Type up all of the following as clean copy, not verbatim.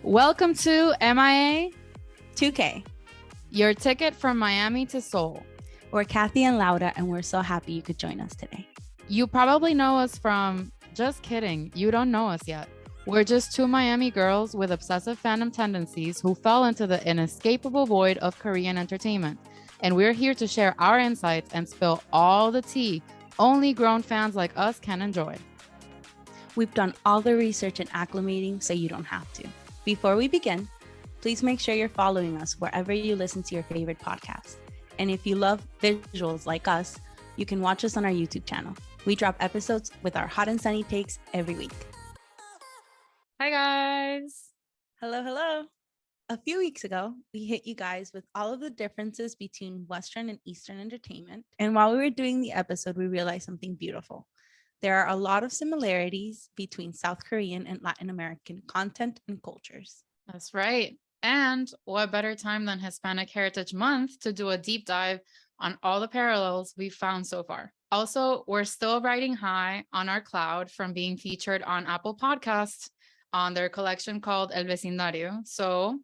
Welcome to MIA 2K. Your ticket from Miami to Seoul. We're Kathy and Laura, and we're so happy you could join us today. You probably know us from, just kidding, you don't know us yet. We're just two Miami girls with obsessive fandom tendencies who fell into the inescapable void of Korean entertainment. And we're here to share our insights and spill all the tea only grown fans like us can enjoy. We've done all the research and acclimating so you don't have to. Before we begin, please make sure you're following us wherever you listen to your favorite podcast. And if you love visuals like us, you can watch us on our YouTube channel. We drop episodes with our hot and sunny takes every week. Hi, guys. Hello, hello. A few weeks ago, we hit you guys with all of the differences between Western and Eastern entertainment. And while we were doing the episode, we realized something beautiful. There are a lot of similarities between South Korean and Latin American content and cultures. That's right. And what better time than Hispanic Heritage Month to do a deep dive on all the parallels we've found so far. Also, we're still riding high on our cloud from being featured on Apple Podcasts on their collection called El Vecindario. So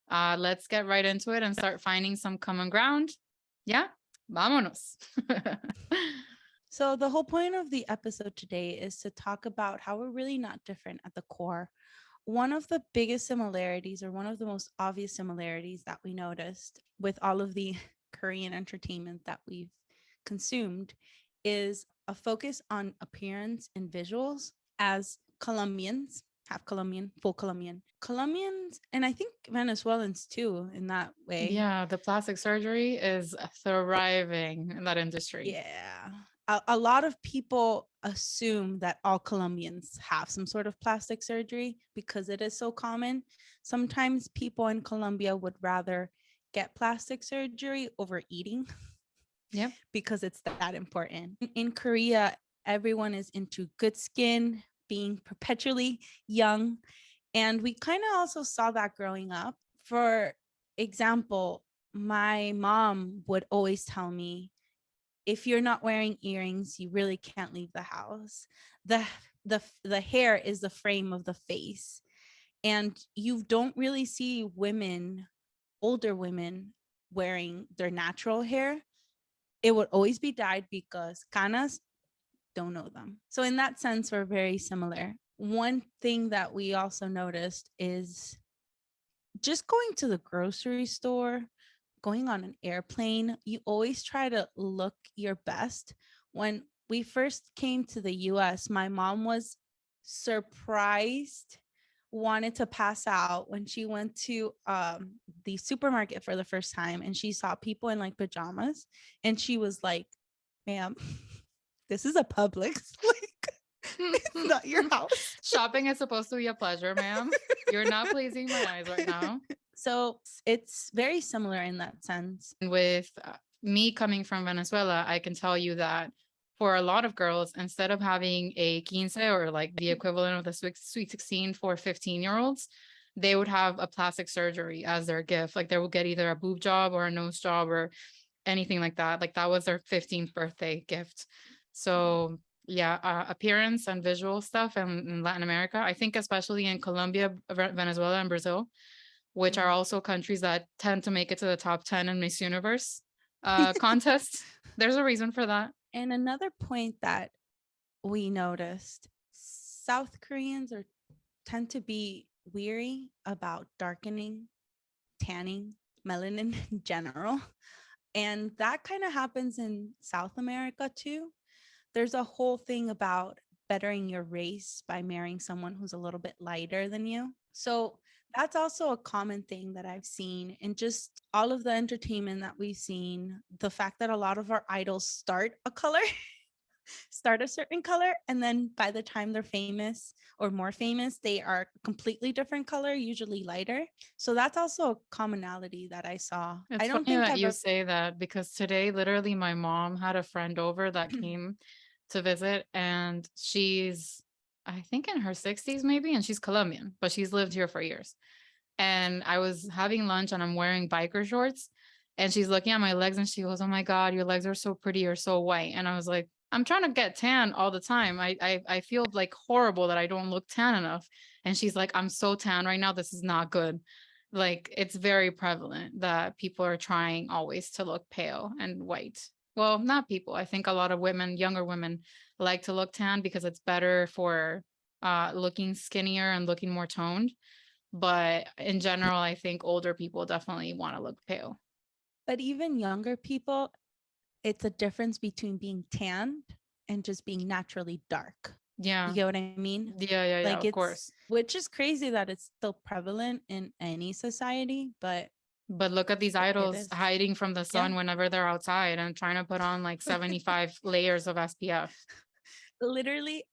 let's get right into it and start finding some common ground. Yeah, vámonos. So the whole point of the episode today is to talk about how we're really not different at the core. One of the biggest similarities, or one of the most obvious similarities that we noticed with all of the Korean entertainment that we've consumed, is a focus on appearance and visuals. As Colombians, half Colombian, full Colombian, Colombians, and I think Venezuelans too, in that way. Yeah, the plastic surgery is thriving in that industry. Yeah. A lot of people assume that all Colombians have some sort of plastic surgery because it is so common. Sometimes people in Colombia would rather get plastic surgery over eating. Yep. Because it's that important. In Korea, everyone is into good skin, being perpetually young. And we kind of also saw that growing up. For example, my mom would always tell me, if you're not wearing earrings, you really can't leave the house. The hair is the frame of the face. And you don't really see women, older women, wearing their natural hair. It would always be dyed because canas, don't know them. So in that sense, we're very similar. One thing that we also noticed is just going to the grocery store, going on an airplane, you always try to look your best. When we first came to the US, my mom was surprised, wanted to pass out when she went to the supermarket for the first time, and she saw people in like pajamas, and she was like, ma'am, this is a Publix. Like, it's not your house. Shopping is supposed to be a pleasure, ma'am. You're not pleasing my eyes right now. So it's very similar in that sense. With me coming from Venezuela, I can tell you that for a lot of girls, instead of having a quince or like the equivalent of the sweet 16 for 15-year-olds, they would have a plastic surgery as their gift. Like they would get either a boob job or a nose job or anything like that. Like that was their 15th birthday gift. So yeah, appearance and visual stuff in Latin America, I think especially in Colombia, Venezuela, and Brazil, which are also countries that tend to make it to the top 10 in Miss Universe contests. There's a reason for that. And another point that we noticed, South Koreans tend to be weary about darkening, tanning, melanin in general. And that kind of happens in South America too. There's a whole thing about bettering your race by marrying someone who's a little bit lighter than you. So that's also a common thing that I've seen in just all of the entertainment that we've seen. The fact that a lot of our idols start a certain color, and then by the time they're famous or more famous, they are a completely different color, usually lighter. So that's also a commonality that I saw. It's I don't funny think that you say that, because today, literally, my mom had a friend over that came to visit, and she's, I think, in her 60s maybe, and she's Colombian, but she's lived here for years. And I was having lunch and I'm wearing biker shorts, and she's looking at my legs and she goes, "Oh my God, your legs are so pretty. You're so white." And I was like, I'm trying to get tan all the time. I feel like horrible that I don't look tan enough. And she's like, I'm so tan right now. This is not good. Like it's very prevalent that people are trying always to look pale and white. Well, not people. I think a lot of women, younger women, like to look tan because it's better for looking skinnier and looking more toned. But in general, I think older people definitely want to look pale. But even younger people, it's a difference between being tanned and just being naturally dark. You Yeah. get what I mean? Yeah, Like of it's, course. which is crazy that it's still prevalent in any society, but But look at these it idols is. hiding from the Yeah. sun whenever they're outside and trying to put on like 75 layers of SPF. Literally,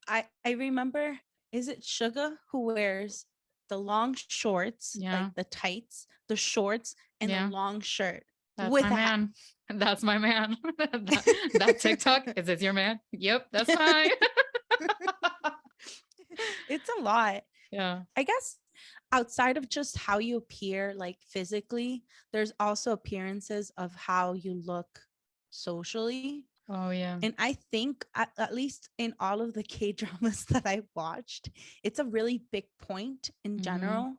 I remember, is it Sugar who wears the long shorts, like Yeah. the tights, the shorts, and the Yeah. long shirt That's with my a hat? man. That's my man. that TikTok, is this your man? Yep, that's fine. It's a lot. Yeah. I guess outside of just how you appear, like physically, there's also appearances of how you look socially. Oh yeah. And I think, at least in all of the K dramas that I watched, it's a really big point in Hmm. general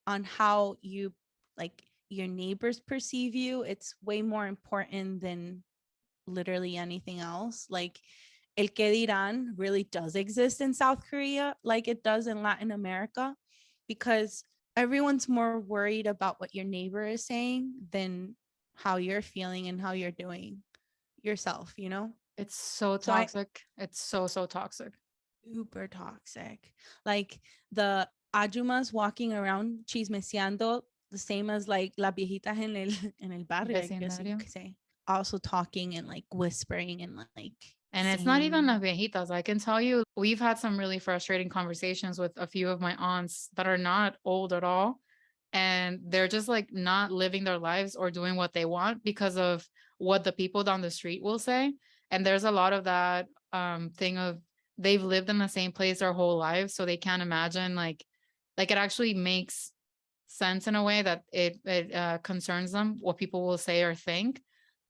on how you, like, your neighbors perceive you. It's way more important than literally anything else. Like, el que dirán really does exist in South Korea, like it does in Latin America, because everyone's more worried about what your neighbor is saying than how you're feeling and how you're doing yourself, you know? It's so So I toxic. It's so toxic. super toxic. Like the ajumas walking around chismeseando, the same as like las viejitas en el barrio, I guess you Vecindario. could say. Also talking and like whispering and like And it's not even saying, las viejitas. I can tell you, we've had some really frustrating conversations with a few of my aunts that are not old at all. And they're just like not living their lives or doing what they want because of what the people down the street will say. And there's a lot of that thing of they've lived in the same place their whole lives. So they can't imagine like it actually makes sense in a way that it concerns them what people will say or think.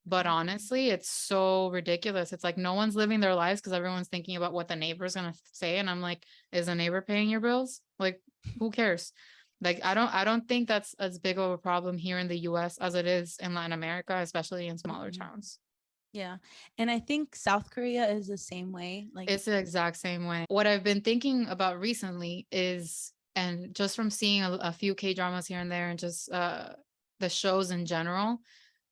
But honestly, it's so ridiculous. It's like no one's living their lives because everyone's thinking about what the neighbor's gonna say. And I'm like, is the neighbor paying your bills? Like, who cares? Like, I don't think that's as big of a problem here in the US as it is in Latin America, especially in smaller mm-mm. towns. Yeah. And I think South Korea is the same way. Like, It's the exact same way. What I've been thinking about recently is, and just from seeing a few K dramas here and there and just the shows in general,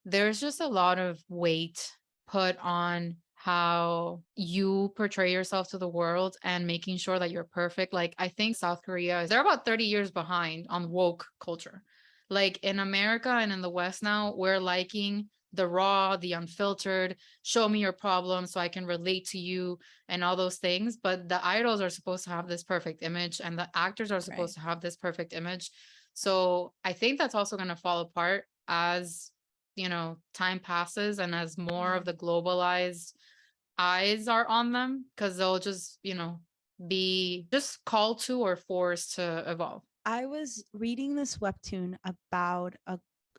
there's just a lot of weight put on how you portray yourself to the world and making sure that you're perfect. Like, I think South Korea is they're about 30 years behind on woke culture. Like in America and in the West now, we're liking the raw, the unfiltered, show me your problems so I can relate to you and all those things. But the idols are supposed to have this perfect image and the actors are right. supposed to have this perfect image. So I think that's also going to fall apart as time passes and as more Yeah. of the globalized eyes are on them because they'll just be just called to or forced to evolve. I was reading this webtoon about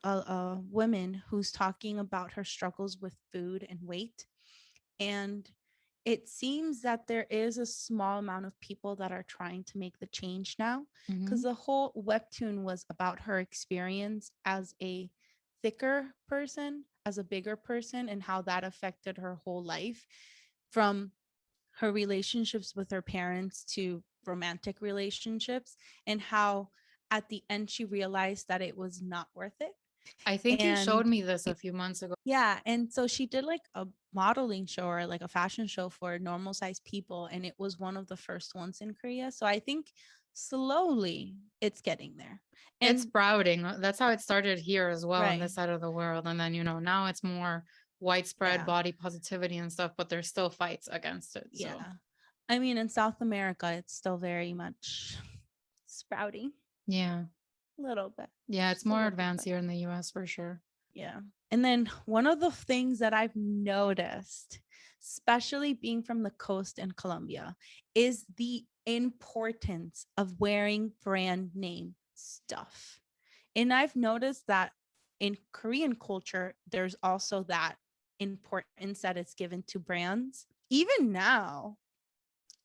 a woman who's talking about her struggles with food and weight. And it seems that there is a small amount of people that are trying to make the change now, because Hmm. the whole webtoon was about her experience as a thicker person, as a bigger person, and how that affected her whole life, from her relationships with her parents to romantic relationships, and how at the end she realized that it was not worth it. I think you showed And me this a few months ago. yeah, and so she did like a modeling show or like a fashion show for normal sized people, and it was one of the first ones in Korea. So I think slowly it's getting there. It's And sprouting. That's how it started here as well on right, this side of the world. And then, now it's more widespread yeah, body positivity and stuff, but there's still fights against it. So, yeah. I mean, in South America, it's still very much sprouting yeah. a little bit, Yeah, it's just a more little advanced bit. here in the US for sure. Yeah. And then one of the things that I've noticed, especially being from the coast in Colombia, is the importance of wearing brand name stuff. And I've noticed that in Korean culture, there's also that importance that is given to brands. even now,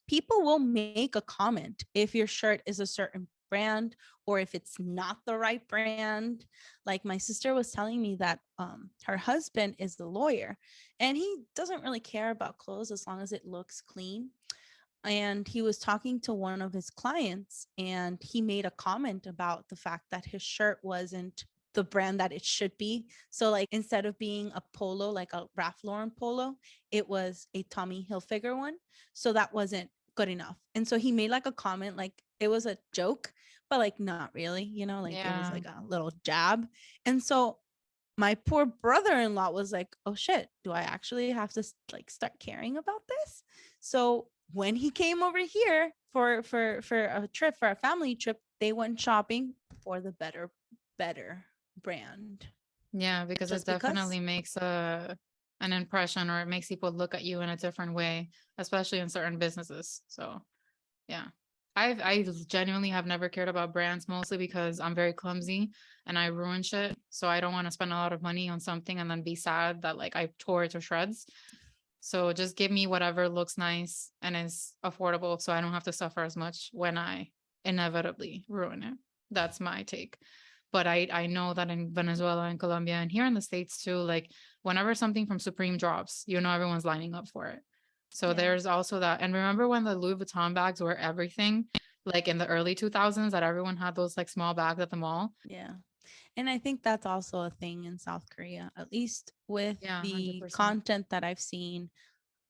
people will make a comment if your shirt is a certain brand or if it's not the right brand. Like my sister was telling me that her husband is the lawyer and he doesn't really care about clothes as long as it looks clean. And he was talking to one of his clients and he made a comment about the fact that his shirt wasn't the brand that it should be. So like instead of being a polo, like a Ralph Lauren polo, it was a Tommy Hilfiger one. So that wasn't good enough. And so he made like a comment, like it was a joke, but like not really, like it was Yeah. like a little jab. And so my poor brother-in-law was like, oh shit, do I actually have to like start caring about this? So when he came over here for a trip, for a family trip, they went shopping for the better brand. Yeah, because it Just because. definitely makes an impression, or it makes people look at you in a different way, especially in certain businesses. So yeah. I genuinely have never cared about brands, mostly because I'm very clumsy and I ruin shit. So I don't want to spend a lot of money on something and then be sad that like I tore it to shreds. So just give me whatever looks nice and is affordable so I don't have to suffer as much when I inevitably ruin it. That's my take. But I know that in Venezuela and Colombia and here in the States too, like whenever something from Supreme drops, everyone's lining up for it. So Yeah. there's also that. And remember when the Louis Vuitton bags were everything, like in the early 2000s, that everyone had those like small bags at the mall? Yeah. And I think that's also a thing in South Korea, at least with Yeah, the 100%. content that I've seen,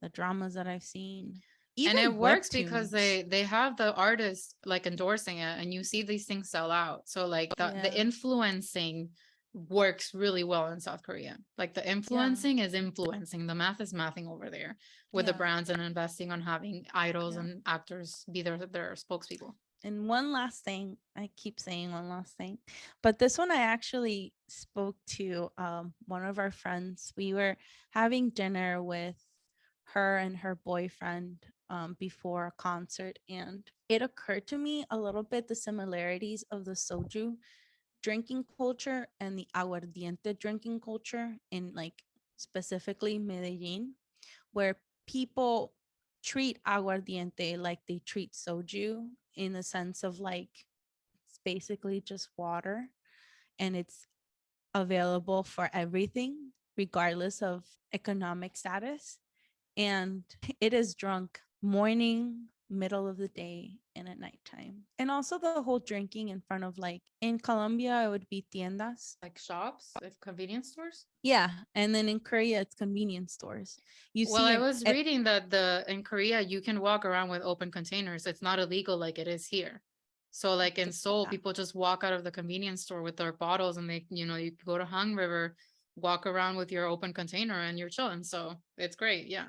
the dramas that I've seen, And it even works because webtoons. they have the artist like endorsing it, and you see these things sell out. So like the Yeah. influencing works really well in South Korea. Like the Yeah. influencing is influencing, the math is mathing over there with the Yeah. brands and investing on having idols Yeah. and actors be their spokespeople. And one last thing, I keep saying one last thing, but this one I actually spoke to one of our friends. We were having dinner with her and her boyfriend before a concert, and it occurred to me a little bit the similarities of the soju drinking culture and the aguardiente drinking culture in like specifically Medellin, where people treat aguardiente like they treat soju in the sense of like it's basically just water and it's available for everything regardless of economic status, and it is drunk morning, middle of the day, and at nighttime. And also the whole drinking in front of like in Colombia it would be tiendas. Like shops, like convenience stores. Yeah, and then in Korea it's convenience stores. You Well, see I an was reading that the in Korea you can walk around with open containers. It's not illegal like it is here. So like in Seoul, yeah. people just walk out of the convenience store with their bottles and you go to Hung River, walk around with your open container and you're chilling. So it's great. Yeah.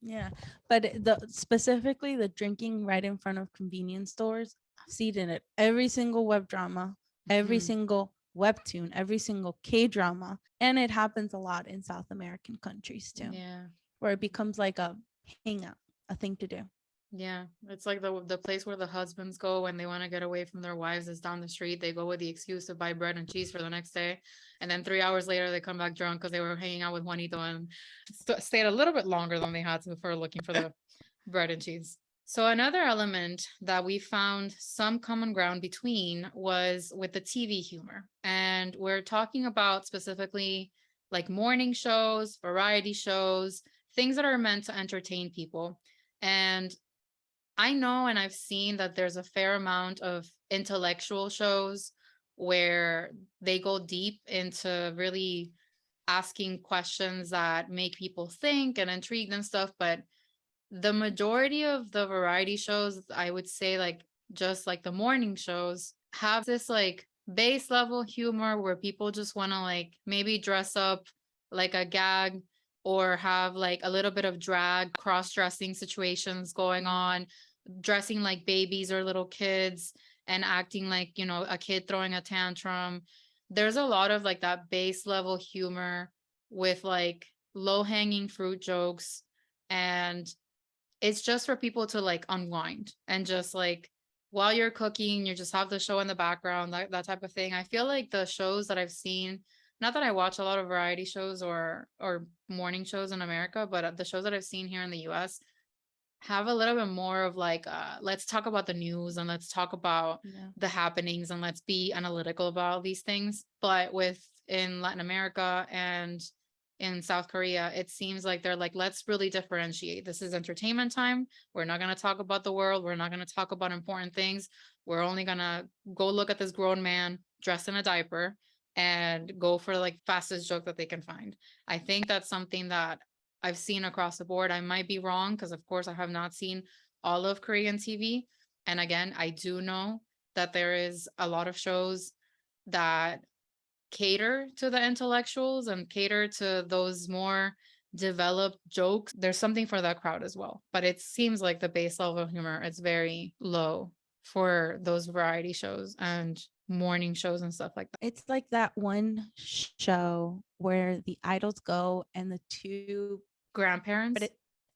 Yeah, but the specifically the drinking right in front of convenience stores, I've seen it every single web drama, every Mhm. single webtoon, every single K drama, and it happens a lot in South American countries too, Yeah. where it becomes like a hangout, a thing to do. Yeah, it's like the place where the husbands go when they want to get away from their wives is down the street. They go with the excuse to buy bread and cheese for the next day, and then 3 hours later they come back drunk because they were hanging out with Juanito and stayed a little bit longer than they had to for looking for the bread and cheese. So another element that we found some common ground between was with the TV humor, and we're talking about specifically like morning shows, variety shows, things that are meant to entertain people. And I know and I've seen that there's a fair amount of intellectual shows where they go deep into really asking questions that make people think and intrigued and stuff. But the majority of the variety shows, I would say, like just like the morning shows, have this like base level humor where people just want to like maybe dress up like a gag or have like a little bit of drag cross dressing situations going on, dressing like babies or little kids and acting like, a kid throwing a tantrum. There's a lot of like that base level humor with like low hanging fruit jokes. And it's just for people to like unwind and just like while you're cooking, you just have the show in the background, that type of thing. I feel like the shows that I've seen not that I watch a lot of variety shows or morning shows in America, but the shows that I've seen here in the US have a little bit more of like let's talk about the news and let's talk about Yeah. the happenings and let's be analytical about these things. But with in Latin America and in South Korea, it seems like they're like, let's really differentiate. This is entertainment time. We're not going to talk about the world. We're not going to talk about important things. We're only going to go look at this grown man dressed in a diaper and go for like fastest joke that they can find. I think that's something that I've seen across the board. I might be wrong because, of course, I have not seen all of Korean TV. And again, I do know that there is a lot of shows that cater to the intellectuals and cater to those more developed jokes. There's something for that crowd as well. But it seems like the base level of humor is very low for those variety shows and morning shows and stuff like that. It's like that one show where the idols go and the two, Grandparents. but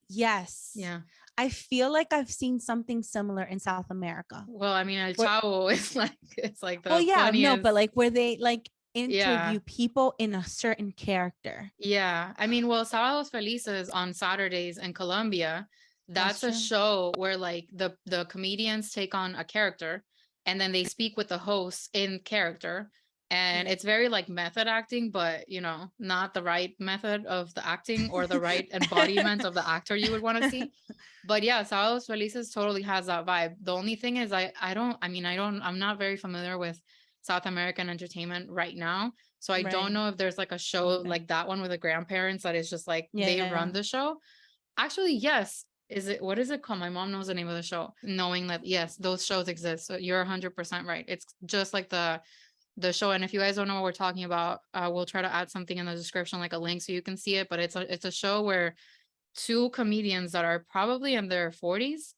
yes. Yeah. I feel like I've seen something similar in South America. Well, I mean, El Where- Chavo is like, it's like the Well, yeah, no, funniest. but like where they like Yeah. interview people in a certain character. Yeah. I mean, well, Sábados Felices on Saturdays in Colombia, that's That's a true. show where like the comedians take on a character and then they speak with the host in character. And Yeah. it's very like method acting, but you know, not the right method of the acting or the right embodiment of the actor you would want to see. But yeah, Sábados Felices totally has that vibe. The only thing is I'm not very familiar with South American entertainment right now. So I don't Right. know if there's like a show Okay. like that one with the grandparents that is just like they Yeah. run the show. Actually, yes. What is it called? My mom knows the name of the show, knowing that yes, those shows exist. So you're 100% right. It's just like the show. And if you guys don't know what we're talking about, we'll try to add something in the description, like a link so you can see it. But it's a show where two comedians that are probably in their 40s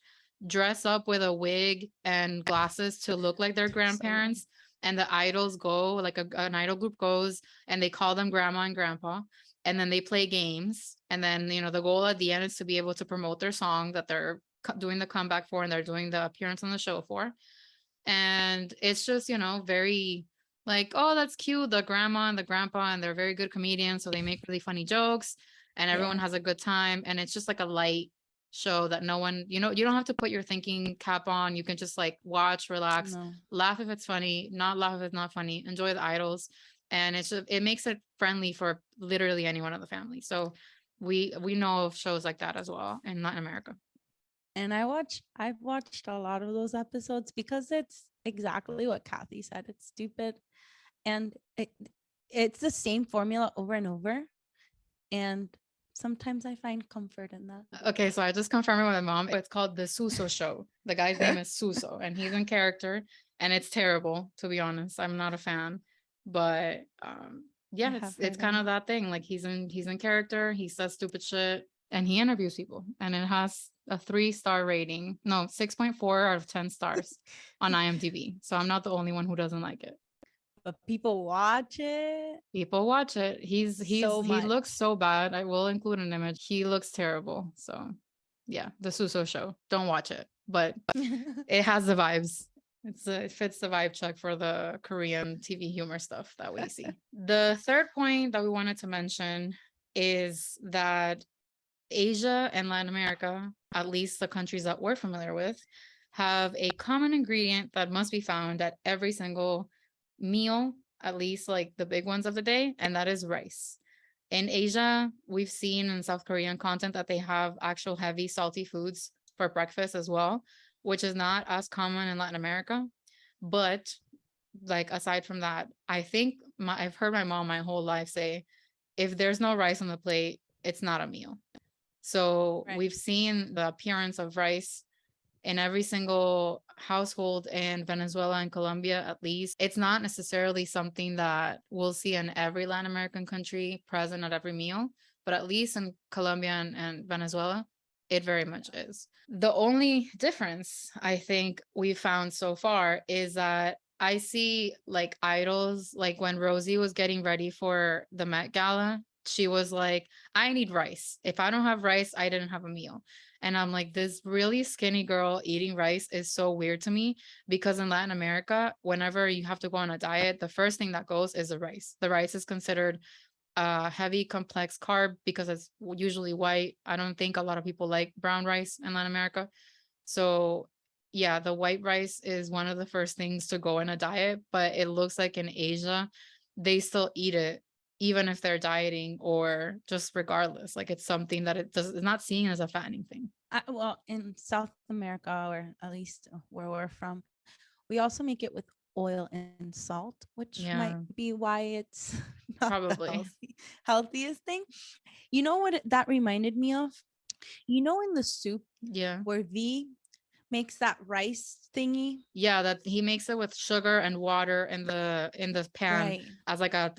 dress up with a wig and glasses to look like their grandparents. And the idols go, like an idol group goes, and they call them grandma and grandpa. And then they play games. And then, you know, the goal at the end is to be able to promote their song that they're doing the comeback for and they're doing the appearance on the show for. And it's just, you know, very like, oh, that's cute. The grandma and the grandpa, and they're very good comedians. So they make really funny jokes and everyone Yeah. has a good time. And it's just like a light show that no one, you know, you don't have to put your thinking cap on. You can just like watch, relax, No. laugh if it's funny, not laugh if it's not funny, enjoy the idols. And it's just, it makes it friendly for literally anyone in the family. So we know of shows like that as well in Latin America. And I've watched a lot of those episodes because it's exactly what Kathy said. It's stupid. And it's the same formula over and over. And sometimes I find comfort in that. Okay, so I just confirmed with my mom. It's called the Suso Show. The guy's name is Suso, and he's in character, and it's terrible, to be honest. I'm not a fan, but yeah, it's kind of that thing. Like he's in character. He says stupid shit, and he interviews people, and it has a 3-star rating. No, 6.4 out of 10 stars on IMDb. So I'm not the only one who doesn't like it. But people watch it. People watch it. He looks so bad. I will include an image. He looks terrible. So yeah, the Suso Show. Don't watch it, but it has the vibes. It fits the vibe check for the Korean TV humor stuff that we see. The third point that we wanted to mention is that Asia and Latin America, at least the countries that we're familiar with, have a common ingredient that must be found at every single meal, at least like the big ones of the day, and that is rice. In Asia, we've seen in South Korean content that they have actual heavy salty foods for breakfast as well, which is not as common in Latin America. But like aside from that, I think I've heard my mom my whole life say, if there's no rice on the plate, it's not a meal. So Right. we've seen the appearance of rice in every single household in Venezuela and Colombia, at least. It's not necessarily something that we'll see in every Latin American country present at every meal, but at least in Colombia and Venezuela, it very much is. The only difference I think we found so far is that I see like idols, like when Rosie was getting ready for the Met Gala, she was like, I need rice. If I don't have rice, I didn't have a meal. And I'm like, this really skinny girl eating rice is so weird to me, because in Latin America, whenever you have to go on a diet, the first thing that goes is the rice. The rice is considered a heavy, complex carb because it's usually white. I don't think a lot of people like brown rice in Latin America. So yeah, the white rice is one of the first things to go in a diet, but it looks like in Asia, they still eat it even if they're dieting or just regardless. Like it's something that it's not seen as a fattening thing. Well, in South America, or at least where we're from, we also make it with oil and salt, which might Yeah, be why it's not the probably. healthiest thing. You know what that reminded me of? You know, in the soup Yeah. where V makes that rice thingy, Yeah, that he makes it with sugar and water in the pan right? as like a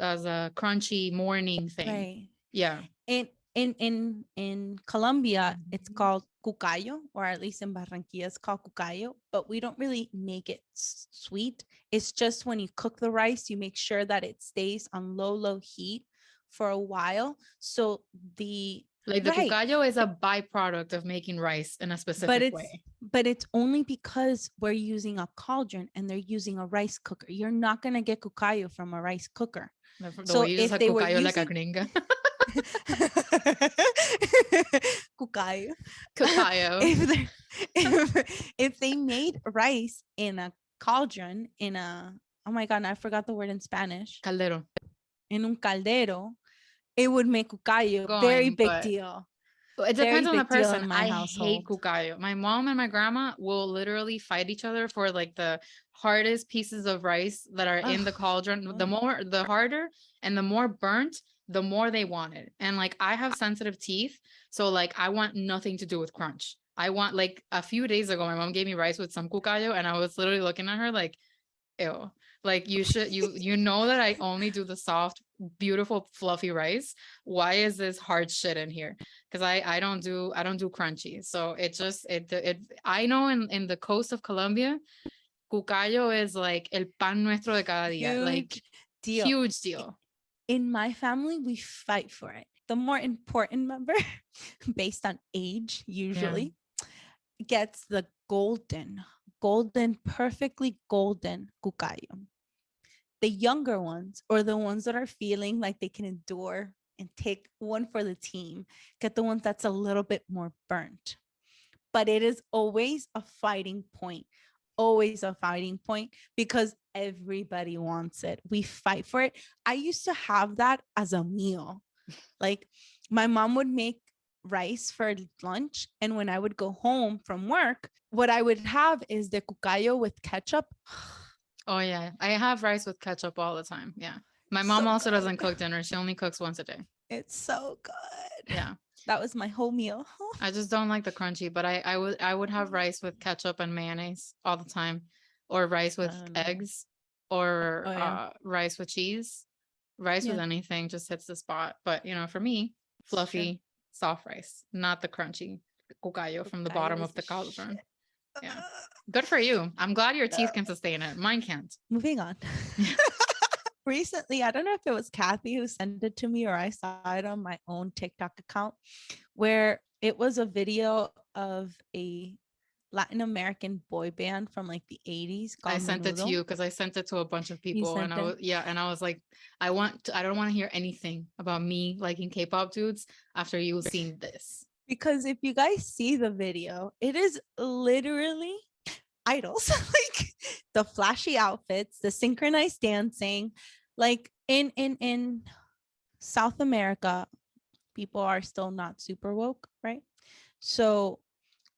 crunchy morning thing. Right. Yeah. In Colombia, it's called cucayo, or at least in Barranquilla, it's called cucayo, but we don't really make it sweet. It's just when you cook the rice, you make sure that it stays on low heat for a while. So the Like the right, cucayo is a byproduct of making rice in a but specific it's way. but it's only because we're using a cauldron and they're using a rice cooker. You're not gonna get cucayo from a rice cooker. The way So you just if said they were cucayo like a using gringa. cucayo. Cucayo. if they if they made rice in a cauldron, in a, oh my god, I forgot the word in Spanish, Caldero. in un caldero, it would make cucayo. Very Going, big but deal. it Very depends on the big deal person. in my I hate household. cucayo. My mom and my grandma will literally fight each other for like the hardest pieces of rice that are in the Ugh. cauldron. The harder and the more burnt, the more they want it. And like I have sensitive teeth, so like I want nothing to do with crunch. I want, like, a few days ago, my mom gave me rice with some cucayo, and I was literally looking at her like, ew. Like you know that I only do the soft, beautiful, fluffy rice. Why is this hard shit in here? Because I don't do crunchy. So it just it I know in the coast of Colombia, cucayo is like el pan nuestro de cada día. Like Huge deal. huge deal. In my family, we fight for it. The more important member, based on age, Yeah. usually gets the perfectly golden cucayo. The younger ones, or the ones that are feeling like they can endure and take one for the team, get the one that's a little bit more burnt. But it is always a fighting point. Always a fighting point, because everybody wants it. We fight for it. I used to have that as a meal. Like, my mom would make rice for lunch, and when I would go home from work, what I would have is the cucayo with ketchup. Oh yeah. I have rice with ketchup all the time. Yeah. My mom So also doesn't good. cook dinner. She only cooks once a day. It's so good. Yeah. That was my whole meal. I just don't like the crunchy, but I would have rice with ketchup and mayonnaise all the time, or rice with No. eggs, or Oh yeah. rice with cheese. Rice with Yeah, anything just hits the spot. But for me, it's true. fluffy, soft rice, not the crunchy cucayo from the Cucayo bottom is of the the shit. cauldron. Yeah, good for you. I'm glad your No. teeth can sustain it. Mine can't. Moving on. Recently, I don't know if it was Kathy who sent it to me or I saw it on my own TikTok account, where it was a video of a Latin American boy band from like the 80s I called sent it to Menudo. you because I sent it to a bunch of You people, and sent it? and I was like, I don't want to hear anything about me liking K-pop dudes after you've seen this. Because if you guys see the video, it is literally idols. Like, the flashy outfits, the synchronized dancing. Like, in South America, people are still not super woke, right? So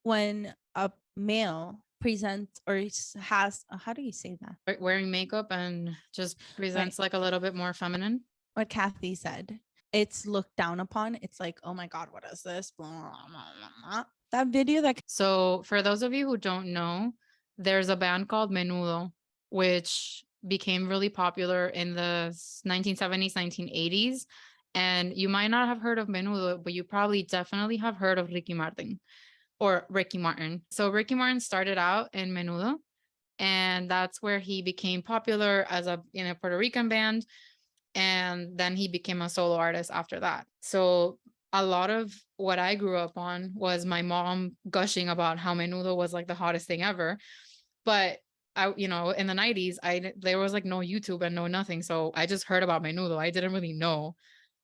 when a male presents or has how do you say that? Wearing makeup and just Right. presents like a little bit more feminine. What Kathy said. It's looked down upon. It's like, oh my God, what is this? Blah, blah, blah, blah. That video that So for those of you who don't know, there's a band called Menudo, which became really popular in the 1970s, 1980s. And you might not have heard of Menudo, but you probably definitely have heard of Ricky Martin or Ricky Martin. So Ricky Martin started out in Menudo, and that's where he became popular as a in a Puerto Rican band, and then he became a solo artist after that. So a lot of what I grew up on was my mom gushing about how menudo was like the hottest thing ever. But I, in the 90s, there was like no YouTube and no nothing. So I just heard about menudo. I didn't really know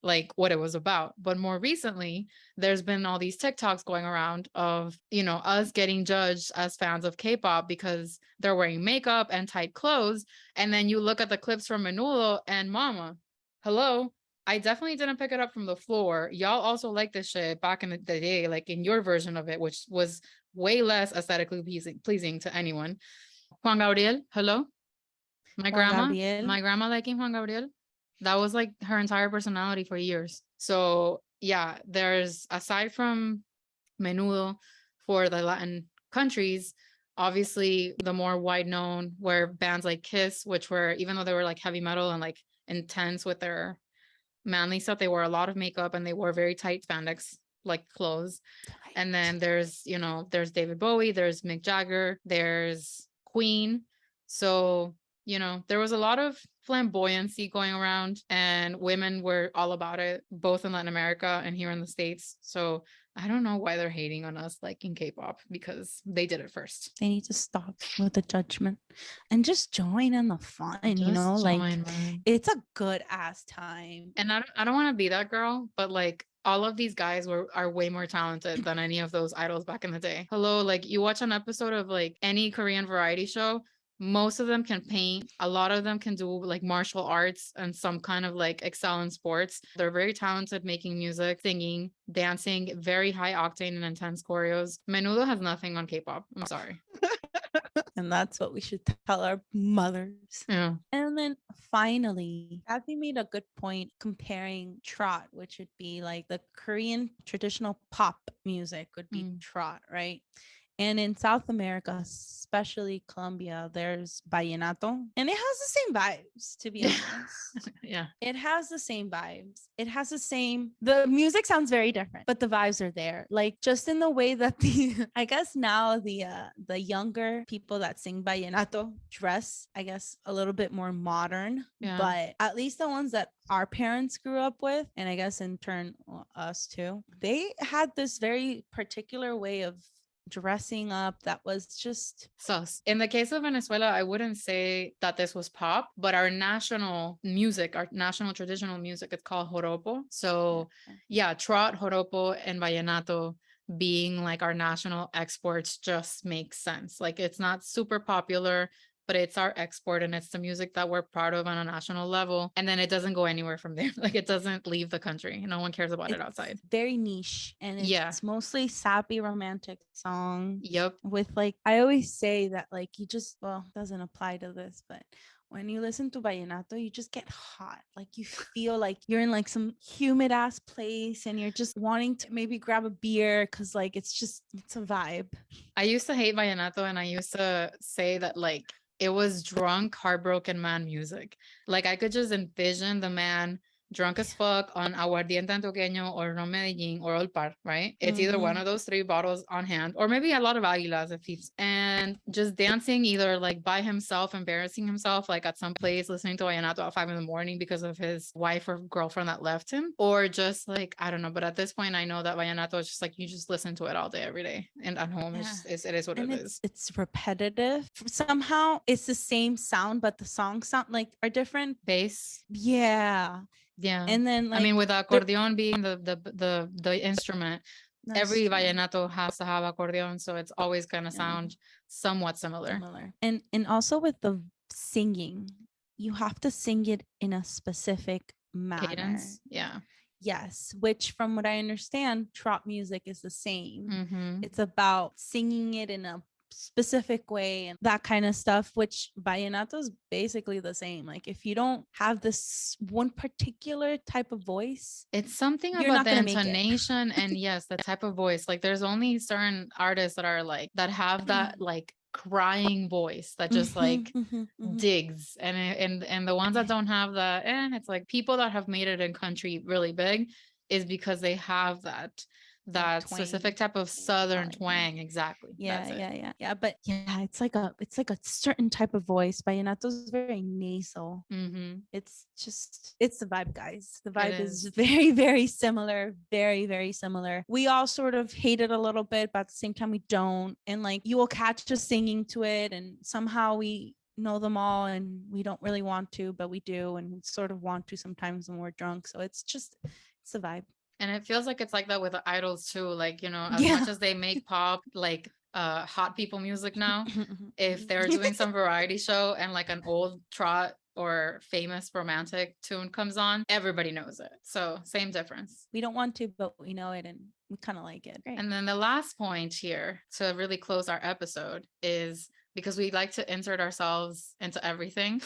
like what it was about. But more recently, there's been all these TikToks going around of, us getting judged as fans of K-pop because they're wearing makeup and tight clothes. And then you look at the clips from menudo and mama, hello. I definitely didn't pick it up from the floor. Y'all also like this shit back in the day, like in your version of it, which was way less aesthetically pleasing to anyone. Juan Gabriel, hello. My Juan grandma, Gabriel. my grandma liking Juan Gabriel. That was like her entire personality for years. So yeah, there's aside from menudo for the Latin countries, obviously the more wide known were bands like Kiss, which were, even though they were like heavy metal and like intense with their manly stuff, they wore a lot of makeup and they wore very tight spandex like clothes. And then there's David Bowie, there's Mick Jagger, there's Queen. So, there was a lot of flamboyancy going around and women were all about it, both in Latin America and here in the States. So I don't know why they're hating on us like in K-pop because they did it first. They need to stop with the judgment and just join in the fun, Just like join, man. it's a good ass time. And I don't want to be that girl, but like all of these guys are way more talented than any of those idols back in the day. Hello, like you watch an episode of like any Korean variety show, most of them can paint, a lot of them can do like martial arts and some kind of like excel in sports. They're very talented making music, singing, dancing, very high octane and intense choreos. Menudo has nothing on K-pop. I'm sorry. And that's what we should tell our mothers. Yeah. And then finally, Kathy made a good point comparing trot, which would be like the Korean traditional pop music would be trot, right? And in South America, especially Colombia, there's vallenato, and it has the same vibes, to be honest. Yeah. It has the same vibes. It has the music sounds very different, but the vibes are there. Like just in the way that I guess now the younger people that sing vallenato dress, I guess a little bit more modern, but at least the ones that our parents grew up with, and I guess in turn us too, they had this very particular way of dressing up that was just sus. In the case of Venezuela, I wouldn't say that this was pop, but our national music, our national traditional music, it's called joropo. So yeah, trot, joropo, and vallenato being like our national exports just makes sense. Like it's not super popular, but it's our export and it's the music that we're proud of on a national level. And then it doesn't go anywhere from there. Like it doesn't leave the country. No one cares about it outside. Very niche. And it's mostly sappy romantic songs. Yep. With like, I always say that like you just, well, doesn't apply to this, but when you listen to vallenato, you just get hot. Like you feel like you're in like some humid ass place and you're just wanting to maybe grab a beer because like it's a vibe. I used to hate vallenato and I used to say that like it was drunk, heartbroken man music. Like I could just envision the man drunk as fuck on aguardiente antioqueño or ron Medellín or Old Par, right? It's either one of those 3 bottles on hand or maybe a lot of águilas if he's, and just dancing either like by himself, embarrassing himself like at some place, listening to vallenato at 5 a.m. because of his wife or girlfriend that left him, or just like, I don't know. But at this point, I know that vallenato is just like, you just listen to it all day, every day. And at home, it is what it is. It's repetitive. Somehow it's the same sound, but the songs sound like are different. Bass. Yeah. And then like, I mean, with the accordion being the instrument, every vallenato has to have accordion, so it's always gonna sound somewhat similar. And also with the singing, you have to sing it in a specific manner. Cadence. Yeah. Yes, which from what I understand, trot music is the same. It's about singing it in a specific way and that kind of stuff, which vallenato is basically the same. Like if you don't have this one particular type of voice, it's something about the intonation and yes, the type of voice. Like there's only certain artists that are like that have that like crying voice that just like digs, and the ones that don't have that, and it's like people that have made it in country really big is because they have that that twang. specific type of They call southern it, yeah. twang. Exactly. Yeah, That's it. yeah, yeah, yeah. But yeah, it's like a certain type of voice. Vallenato is very nasal. Mm-hmm. It's the vibe, guys. The It vibe is is. very, very similar. Very, very similar. We all sort of hate it a little bit, but at the same time we don't. And like you will catch us singing to it, and somehow we know them all and we don't really want to, but we do, and we sort of want to sometimes when we're drunk. So it's a vibe. And it feels like it's like that with the idols too. Like, you know, as Yeah. much as they make pop like hot people music now, if they're doing some variety show and like an old trot or famous romantic tune comes on, everybody knows it. So same difference. We don't want to, but we know it and we kind of like it. Great. And then the last point here to really close our episode is because we like to insert ourselves into everything.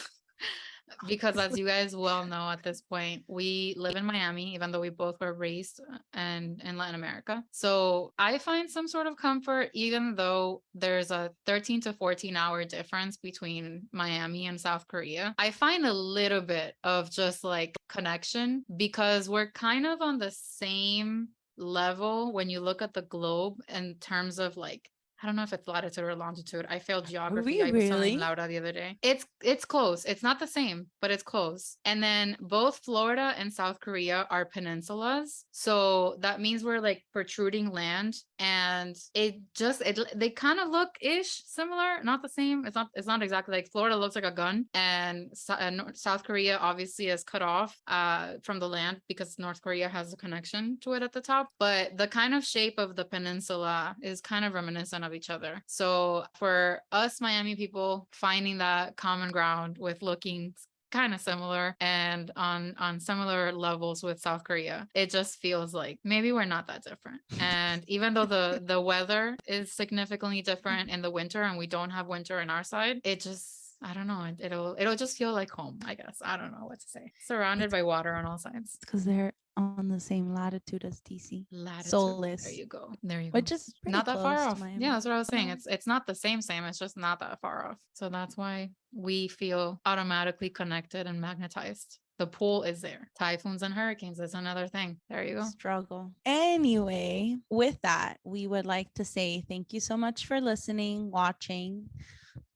Because as you guys well know at this point, we live in Miami, even though we both were raised and in Latin America. So I find some sort of comfort, even though there's a 13 to 14-hour difference between Miami and South Korea. I find a little bit of just like connection because we're kind of on the same level when you look at the globe in terms of like I don't know if it's latitude or longitude. I failed Are geography. we I was telling really? Laura the other day. It's close. It's not the same, but it's close. And then both Florida and South Korea are peninsulas. So that means we're like protruding land and they kind of look ish similar, not the same. It's not exactly like Florida looks like a gun and South Korea obviously is cut off from the land because North Korea has a connection to it at the top, but the kind of shape of the peninsula is kind of reminiscent of each other. So for us Miami people finding that common ground with looking kind of similar and on similar levels with South Korea, it just feels like maybe we're not that different. And even though the weather is significantly different in the winter and we don't have winter in our side, it just I don't know. It'll just feel like home, I guess. I don't know what to say. Surrounded It's by water on all sides. because they're on the same latitude as DC. Latitude. There Soulless, you go. There you go. which is pretty Not that far close to off. Yeah, Miami. that's what I was saying. Yeah. It's not the same. It's just not that far off. So that's why we feel automatically connected and magnetized. The pull is there. Typhoons and hurricanes is another thing. There you go. Struggle. Anyway, with that, we would like to say thank you so much for listening, watching.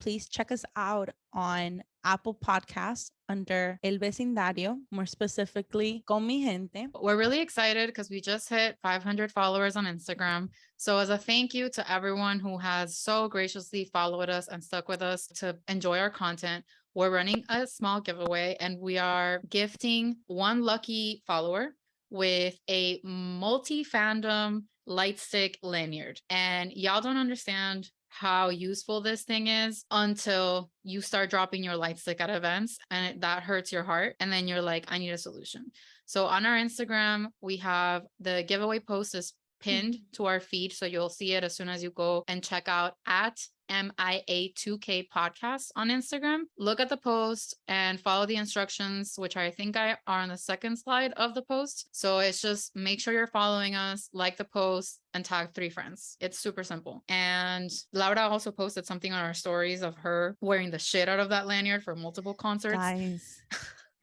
Please check us out on Apple Podcasts under El Vecindario, more specifically, Con Mi Gente. We're really excited because we just hit 500 followers on Instagram. So as a thank you to everyone who has so graciously followed us and stuck with us to enjoy our content, we're running a small giveaway and we are gifting one lucky follower with a multi-fandom light stick lanyard. And y'all don't understand how useful this thing is until you start dropping your light stick at events and that hurts your heart. And then you're like, I need a solution. So on our Instagram, we have the giveaway post is pinned to our feed. So you'll see it as soon as you go and check out at MIA2K podcast on Instagram. Look at the post and follow the instructions, which I think are on the second slide of the post. So it's just make sure you're following us, like the post, and tag 3 friends. It's super simple. And Laura also posted something on our stories of her wearing the shit out of that lanyard for multiple concerts. Guys,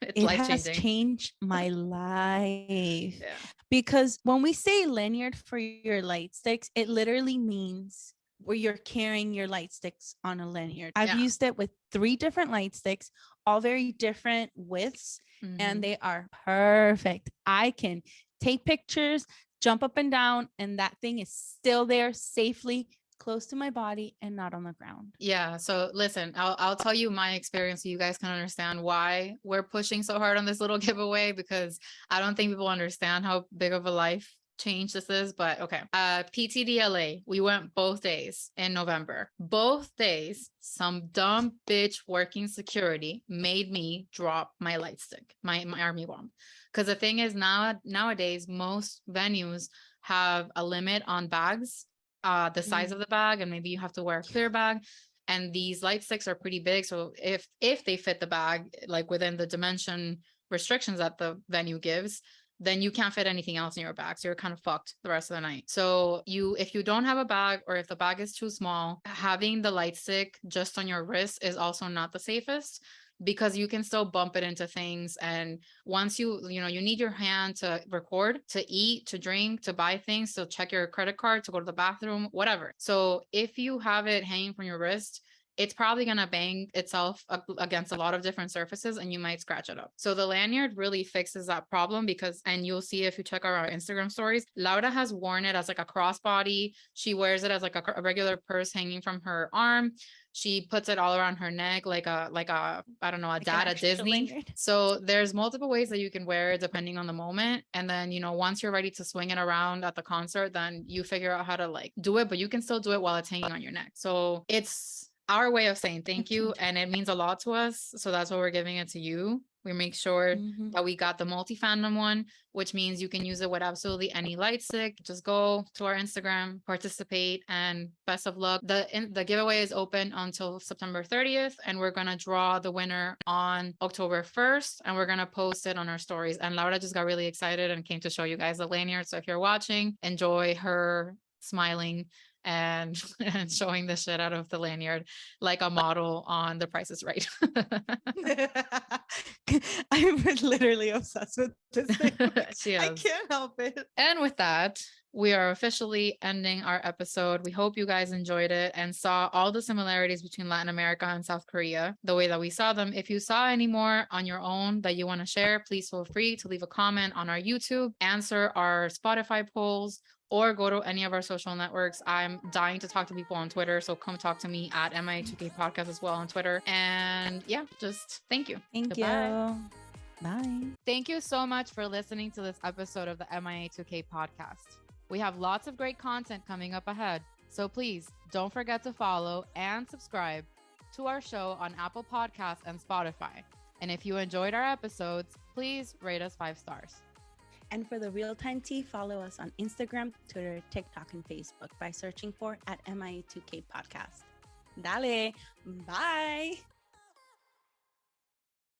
it's it life-changing. has changed my life. Yeah. Because when we say lanyard for your light sticks, it literally means where you're carrying your light sticks on a lanyard. I've used it with 3 different light sticks, all very different widths, and they are perfect. I can take pictures, jump up and down, and that thing is still there safely close to my body and not on the ground. Yeah. So listen, I'll tell you my experience so you guys can understand why we're pushing so hard on this little giveaway, because I don't think people understand how big of a life change this is. But okay. PTDLA, we went both days in November. Both days, some dumb bitch working security made me drop my light stick, my army bomb. Because the thing is nowadays, most venues have a limit on bags, the size of the bag, and maybe you have to wear a clear bag. And these light sticks are pretty big. So if they fit the bag, like within the dimension restrictions that the venue gives, then you can't fit anything else in your bag. So you're kind of fucked the rest of the night. So if you don't have a bag, or if the bag is too small, having the light stick just on your wrist is also not the safest. because you can still bump it into things. And once you need your hand to record, to eat, to drink, to buy things, to check your credit card, to go to the bathroom, whatever. So if you have it hanging from your wrist, it's probably going to bang itself against a lot of different surfaces and you might scratch it up. So the lanyard really fixes that problem because, and you'll see if you check out our Instagram stories, Laura has worn it as like a crossbody. She wears it as like a regular purse hanging from her arm. She puts it all around her neck like a I don't know, a dad at Disney. Lanyard. So there's multiple ways that you can wear it depending on the moment. And then, once you're ready to swing it around at the concert, then you figure out how to like do it, but you can still do it while it's hanging on your neck. So it's our way of saying thank you, and it means a lot to us. So that's why we're giving it to you. We make sure that we got the multi-fandom one, which means you can use it with absolutely any light stick. Just go to our Instagram, participate, and best of luck. The giveaway is open until September 30th, and we're going to draw the winner on October 1st, and we're going to post it on our stories. And Laura just got really excited and came to show you guys the lanyard. So if you're watching, enjoy her smiling and showing the shit out of the lanyard like a model on The Price is Right. I'm literally obsessed with this thing. I can't help it. And with that, we are officially ending our episode. We hope you guys enjoyed it and saw all the similarities between Latin America and South Korea, the way that we saw them. If you saw any more on your own that you want to share, please feel free to leave a comment on our YouTube, answer our Spotify polls, or go to any of our social networks. I'm dying to talk to people on Twitter, so come talk to me at MIA2K Podcast as well on Twitter. And yeah, just thank you. Thank you. Bye. Thank you so much for listening to this episode of the MIA2K Podcast. We have lots of great content coming up ahead, so please don't forget to follow and subscribe to our show on Apple Podcasts and Spotify. And if you enjoyed our episodes, please rate us 5 stars. And for the real-time tea, follow us on Instagram, Twitter, TikTok, and Facebook by searching for @MIA2K Podcast. Dale. Bye.